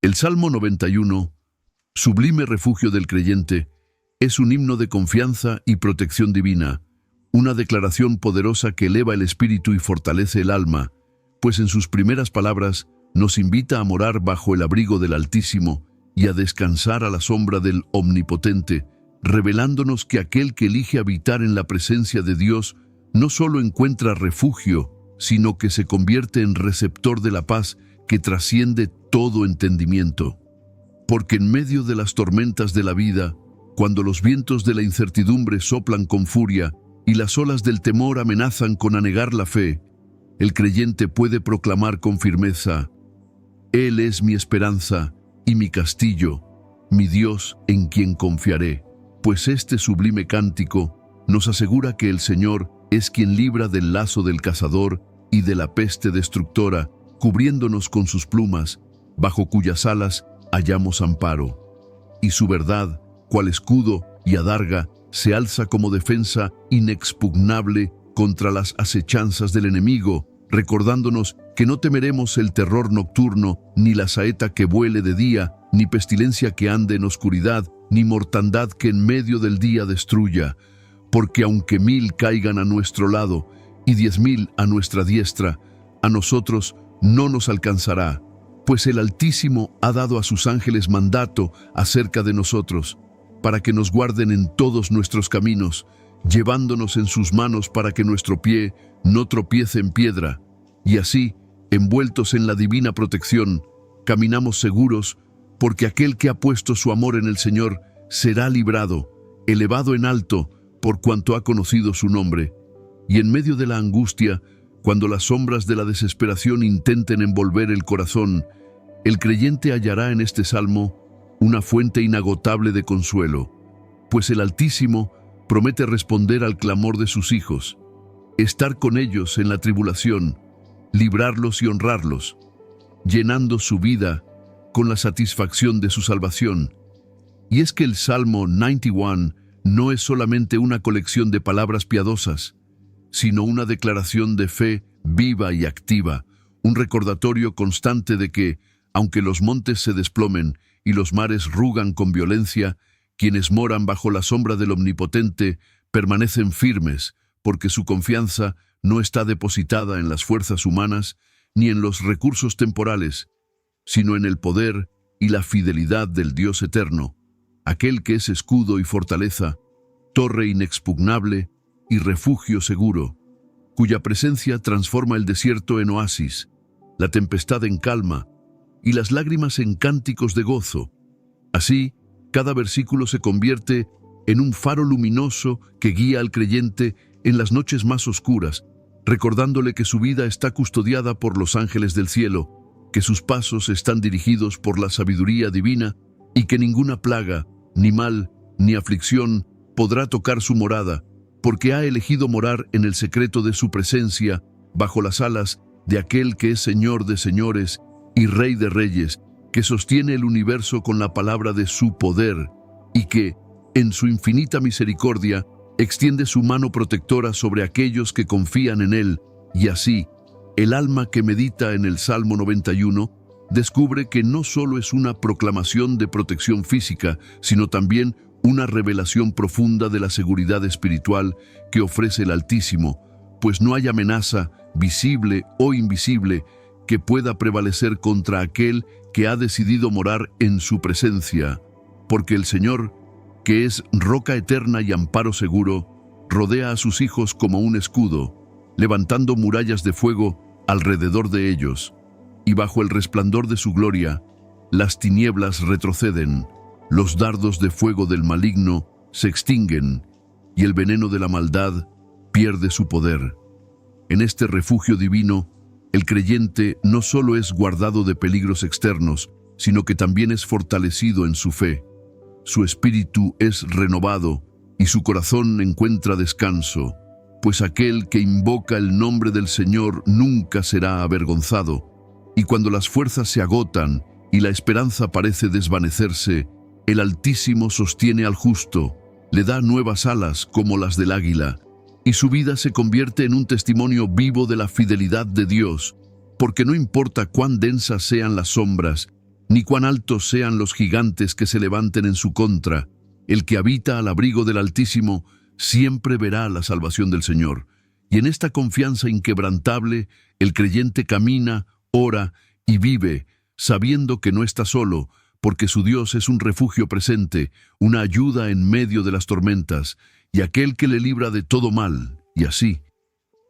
El Salmo 91, sublime refugio del creyente, es un himno de confianza y protección divina, una declaración poderosa que eleva el espíritu y fortalece el alma, pues en sus primeras palabras nos invita a morar bajo el abrigo del Altísimo y a descansar a la sombra del Omnipotente, revelándonos que aquel que elige habitar en la presencia de Dios no solo encuentra refugio, sino que se convierte en receptor de la paz que trasciende todo entendimiento. Porque en medio de las tormentas de la vida, cuando los vientos de la incertidumbre soplan con furia y las olas del temor amenazan con anegar la fe, el creyente puede proclamar con firmeza: Él es mi esperanza y mi castillo, mi Dios en quien confiaré. Pues este sublime cántico nos asegura que el Señor es quien libra del lazo del cazador y de la peste destructora, cubriéndonos con sus plumas, bajo cuyas alas hallamos amparo. Y su verdad, cual escudo y adarga, se alza como defensa inexpugnable contra las acechanzas del enemigo, recordándonos que no temeremos el terror nocturno, ni la saeta que vuele de día, ni pestilencia que ande en oscuridad, ni mortandad que en medio del día destruya. Porque aunque 1000 caigan a nuestro lado y 10.000 a nuestra diestra, a nosotros no nos alcanzará, pues el Altísimo ha dado a sus ángeles mandato acerca de nosotros, para que nos guarden en todos nuestros caminos, llevándonos en sus manos para que nuestro pie no tropiece en piedra. Y así, envueltos en la divina protección, caminamos seguros, porque aquel que ha puesto su amor en el Señor será librado, elevado en alto, por cuanto ha conocido su nombre. Y en medio de la angustia, cuando las sombras de la desesperación intenten envolver el corazón, el creyente hallará en este salmo una fuente inagotable de consuelo, pues el Altísimo promete responder al clamor de sus hijos, estar con ellos en la tribulación, librarlos y honrarlos, llenando su vida con la satisfacción de su salvación. Y es que el Salmo 91 no es solamente una colección de palabras piadosas, sino una declaración de fe viva y activa, un recordatorio constante de que, aunque los montes se desplomen y los mares rugan con violencia, quienes moran bajo la sombra del Omnipotente permanecen firmes, porque su confianza no está depositada en las fuerzas humanas ni en los recursos temporales, sino en el poder y la fidelidad del Dios eterno, aquel que es escudo y fortaleza, torre inexpugnable y refugio seguro, cuya presencia transforma el desierto en oasis, la tempestad en calma y las lágrimas en cánticos de gozo. Así, cada versículo se convierte en un faro luminoso que guía al creyente en las noches más oscuras, recordándole que su vida está custodiada por los ángeles del cielo, que sus pasos están dirigidos por la sabiduría divina y que ninguna plaga, ni mal, ni aflicción podrá tocar su morada, porque ha elegido morar en el secreto de su presencia, bajo las alas de aquel que es Señor de señores y Rey de reyes, que sostiene el universo con la palabra de su poder, y que, en su infinita misericordia, extiende su mano protectora sobre aquellos que confían en él. Y así, el alma que medita en el Salmo 91 descubre que no solo es una proclamación de protección física, sino también una revelación profunda de la seguridad espiritual que ofrece el Altísimo, pues no hay amenaza, visible o invisible, que pueda prevalecer contra aquel que ha decidido morar en su presencia, porque el Señor, que es roca eterna y amparo seguro, rodea a sus hijos como un escudo, levantando murallas de fuego alrededor de ellos, y bajo el resplandor de su gloria, las tinieblas retroceden, los dardos de fuego del maligno se extinguen, y el veneno de la maldad pierde su poder. En este refugio divino, el creyente no solo es guardado de peligros externos, sino que también es fortalecido en su fe. Su espíritu es renovado y su corazón encuentra descanso, pues aquel que invoca el nombre del Señor nunca será avergonzado. Y cuando las fuerzas se agotan y la esperanza parece desvanecerse, el Altísimo sostiene al justo, le da nuevas alas como las del águila, y su vida se convierte en un testimonio vivo de la fidelidad de Dios, porque no importa cuán densas sean las sombras, ni cuán altos sean los gigantes que se levanten en su contra. El que habita al abrigo del Altísimo siempre verá la salvación del Señor. Y en esta confianza inquebrantable, el creyente camina, ora y vive, sabiendo que no está solo, porque su Dios es un refugio presente, una ayuda en medio de las tormentas, y aquel que le libra de todo mal. Y así,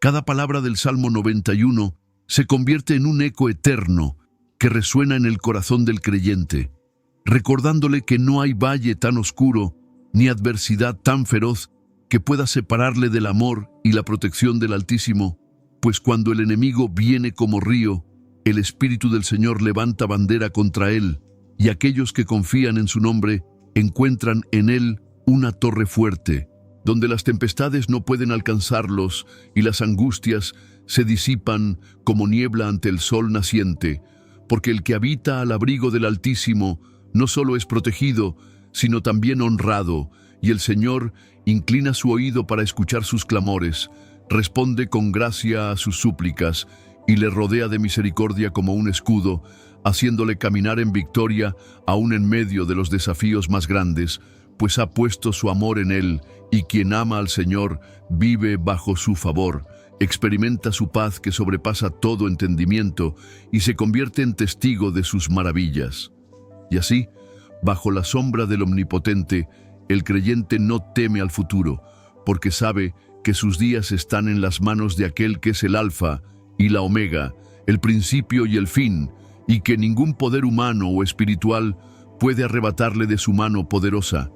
cada palabra del Salmo 91 se convierte en un eco eterno que resuena en el corazón del creyente, recordándole que no hay valle tan oscuro ni adversidad tan feroz que pueda separarle del amor y la protección del Altísimo, pues cuando el enemigo viene como río, el Espíritu del Señor levanta bandera contra él, y aquellos que confían en su nombre encuentran en él una torre fuerte, donde las tempestades no pueden alcanzarlos y las angustias se disipan como niebla ante el sol naciente, porque el que habita al abrigo del Altísimo no solo es protegido, sino también honrado, y el Señor inclina su oído para escuchar sus clamores, responde con gracia a sus súplicas, y le rodea de misericordia como un escudo, haciéndole caminar en victoria aún en medio de los desafíos más grandes, pues ha puesto su amor en él, y quien ama al Señor vive bajo su favor, experimenta su paz que sobrepasa todo entendimiento y se convierte en testigo de sus maravillas. Y así, bajo la sombra del Omnipotente, el creyente no teme al futuro, porque sabe que sus días están en las manos de aquel que es el Alfa y la Omega, el principio y el fin, y que ningún poder humano o espiritual puede arrebatarle de su mano poderosa.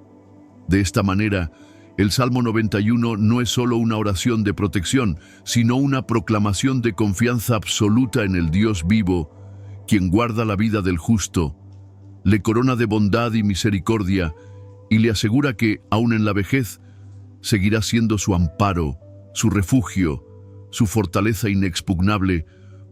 De esta manera, el Salmo 91 no es solo una oración de protección, sino una proclamación de confianza absoluta en el Dios vivo, quien guarda la vida del justo, le corona de bondad y misericordia, y le asegura que, aun en la vejez, seguirá siendo su amparo, su refugio, su fortaleza inexpugnable,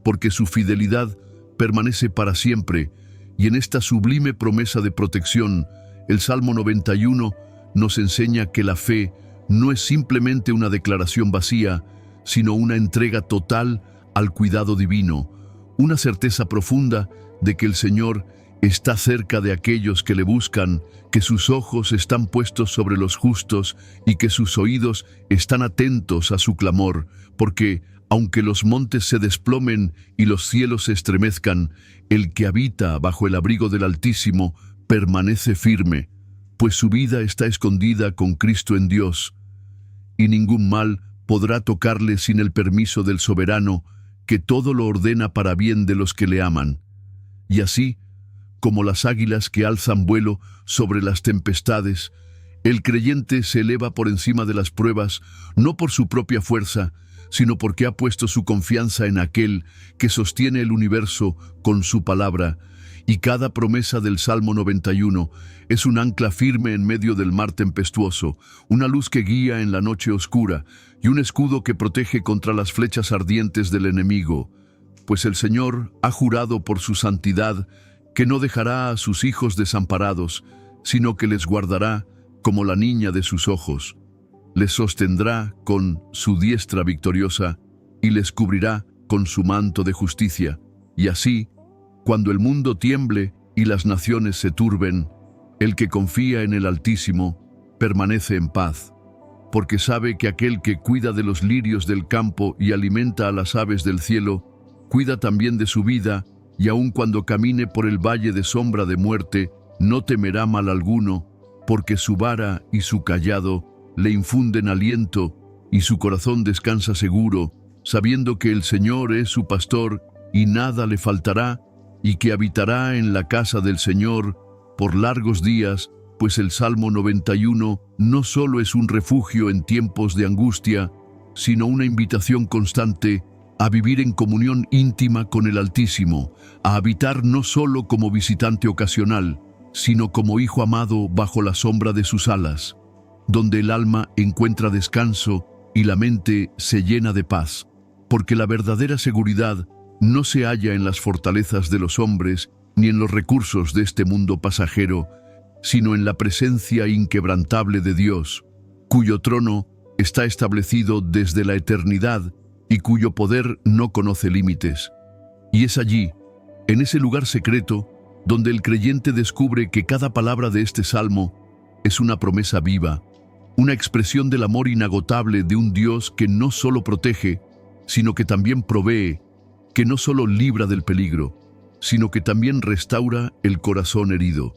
porque su fidelidad permanece para siempre, y en esta sublime promesa de protección, el Salmo 91 nos enseña que la fe no es simplemente una declaración vacía, sino una entrega total al cuidado divino, una certeza profunda de que el Señor está cerca de aquellos que le buscan, que sus ojos están puestos sobre los justos y que sus oídos están atentos a su clamor, porque, aunque los montes se desplomen y los cielos se estremezcan, el que habita bajo el abrigo del Altísimo permanece firme, pues su vida está escondida con Cristo en Dios, y ningún mal podrá tocarle sin el permiso del Soberano, que todo lo ordena para bien de los que le aman. Y así, como las águilas que alzan vuelo sobre las tempestades, el creyente se eleva por encima de las pruebas, no por su propia fuerza, sino porque ha puesto su confianza en aquel que sostiene el universo con su palabra, y cada promesa del Salmo 91 es un ancla firme en medio del mar tempestuoso, una luz que guía en la noche oscura, y un escudo que protege contra las flechas ardientes del enemigo, pues el Señor ha jurado por su santidad que no dejará a sus hijos desamparados, sino que les guardará como la niña de sus ojos. Les sostendrá con su diestra victoriosa y les cubrirá con su manto de justicia. Y así, cuando el mundo tiemble y las naciones se turben, el que confía en el Altísimo permanece en paz, porque sabe que aquel que cuida de los lirios del campo y alimenta a las aves del cielo, cuida también de su vida, y aun cuando camine por el valle de sombra de muerte, no temerá mal alguno, porque su vara y su cayado le infunden aliento, y su corazón descansa seguro, sabiendo que el Señor es su pastor, y nada le faltará, y que habitará en la casa del Señor por largos días, pues el Salmo 91 no solo es un refugio en tiempos de angustia, sino una invitación constante a vivir en comunión íntima con el Altísimo, a habitar no solo como visitante ocasional, sino como hijo amado bajo la sombra de sus alas, donde el alma encuentra descanso y la mente se llena de paz, porque la verdadera seguridad no se halla en las fortalezas de los hombres ni en los recursos de este mundo pasajero, sino en la presencia inquebrantable de Dios, cuyo trono está establecido desde la eternidad y cuyo poder no conoce límites. Y es allí, en ese lugar secreto, donde el creyente descubre que cada palabra de este salmo es una promesa viva, una expresión del amor inagotable de un Dios que no solo protege, sino que también provee, que no solo libra del peligro, sino que también restaura el corazón herido,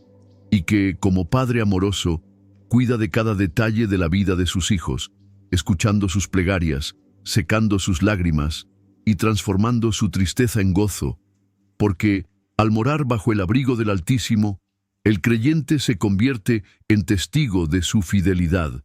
y que, como Padre amoroso, cuida de cada detalle de la vida de sus hijos, escuchando sus plegarias, secando sus lágrimas y transformando su tristeza en gozo, porque, al morar bajo el abrigo del Altísimo, el creyente se convierte en testigo de su fidelidad,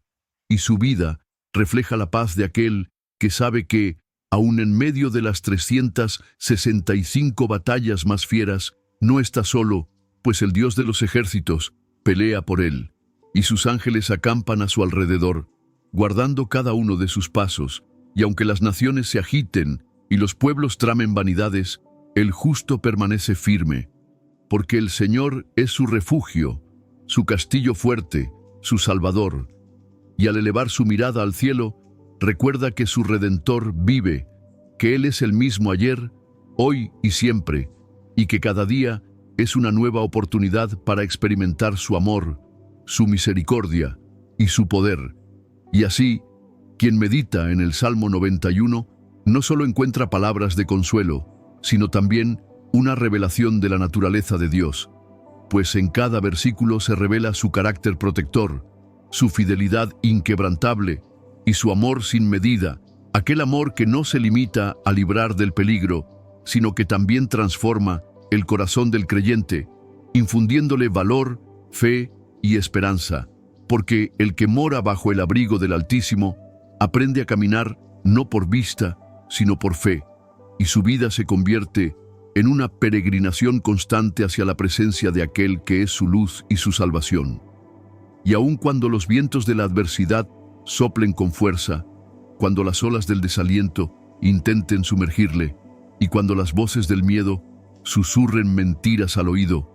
y su vida refleja la paz de aquel que sabe que, aun en medio de las 365 batallas más fieras, no está solo, pues el Dios de los ejércitos pelea por él, y sus ángeles acampan a su alrededor, guardando cada uno de sus pasos, y aunque las naciones se agiten y los pueblos tramen vanidades, el justo permanece firme, porque el Señor es su refugio, su castillo fuerte, su Salvador, y al elevar su mirada al cielo, recuerda que su Redentor vive, que Él es el mismo ayer, hoy y siempre, y que cada día es una nueva oportunidad para experimentar su amor, su misericordia y su poder. Y así, quien medita en el Salmo 91 no solo encuentra palabras de consuelo, sino también una revelación de la naturaleza de Dios, pues en cada versículo se revela su carácter protector, su fidelidad inquebrantable y su amor sin medida, aquel amor que no se limita a librar del peligro, sino que también transforma el corazón del creyente, infundiéndole valor, fe y esperanza, porque el que mora bajo el abrigo del Altísimo aprende a caminar no por vista, sino por fe, y su vida se convierte en una peregrinación constante hacia la presencia de aquel que es su luz y su salvación. Y aun cuando los vientos de la adversidad soplen con fuerza, cuando las olas del desaliento intenten sumergirle, y cuando las voces del miedo susurren mentiras al oído,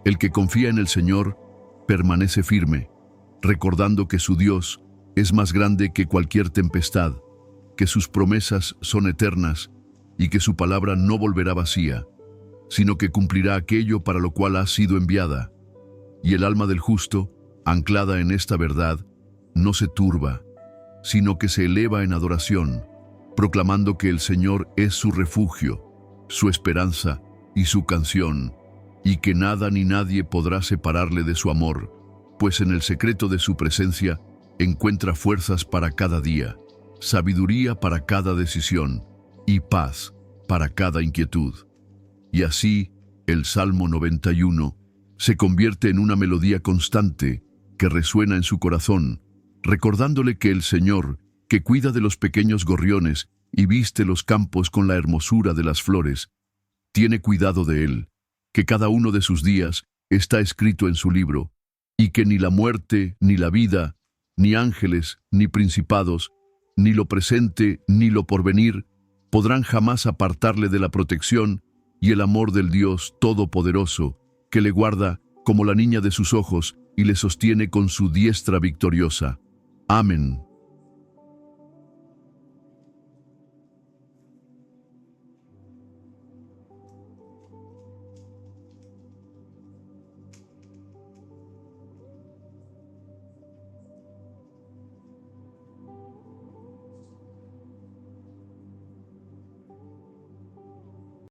el que confía en el Señor permanece firme, recordando que su Dios es más grande que cualquier tempestad, que sus promesas son eternas y que su palabra no volverá vacía, sino que cumplirá aquello para lo cual ha sido enviada. Y el alma del justo, anclada en esta verdad, no se turba, sino que se eleva en adoración, proclamando que el Señor es su refugio, su esperanza y su canción, y que nada ni nadie podrá separarle de su amor, pues en el secreto de su presencia encuentra fuerzas para cada día, sabiduría para cada decisión y paz para cada inquietud. Y así, el Salmo 91 se convierte en una melodía constante que resuena en su corazón, recordándole que el Señor, que cuida de los pequeños gorriones y viste los campos con la hermosura de las flores, tiene cuidado de él, que cada uno de sus días está escrito en su libro, y que ni la muerte, ni la vida, ni ángeles, ni principados, ni lo presente, ni lo porvenir, podrán jamás apartarle de la protección y el amor del Dios Todopoderoso, que le guarda como la niña de sus ojos y le sostiene con su diestra victoriosa. Amén.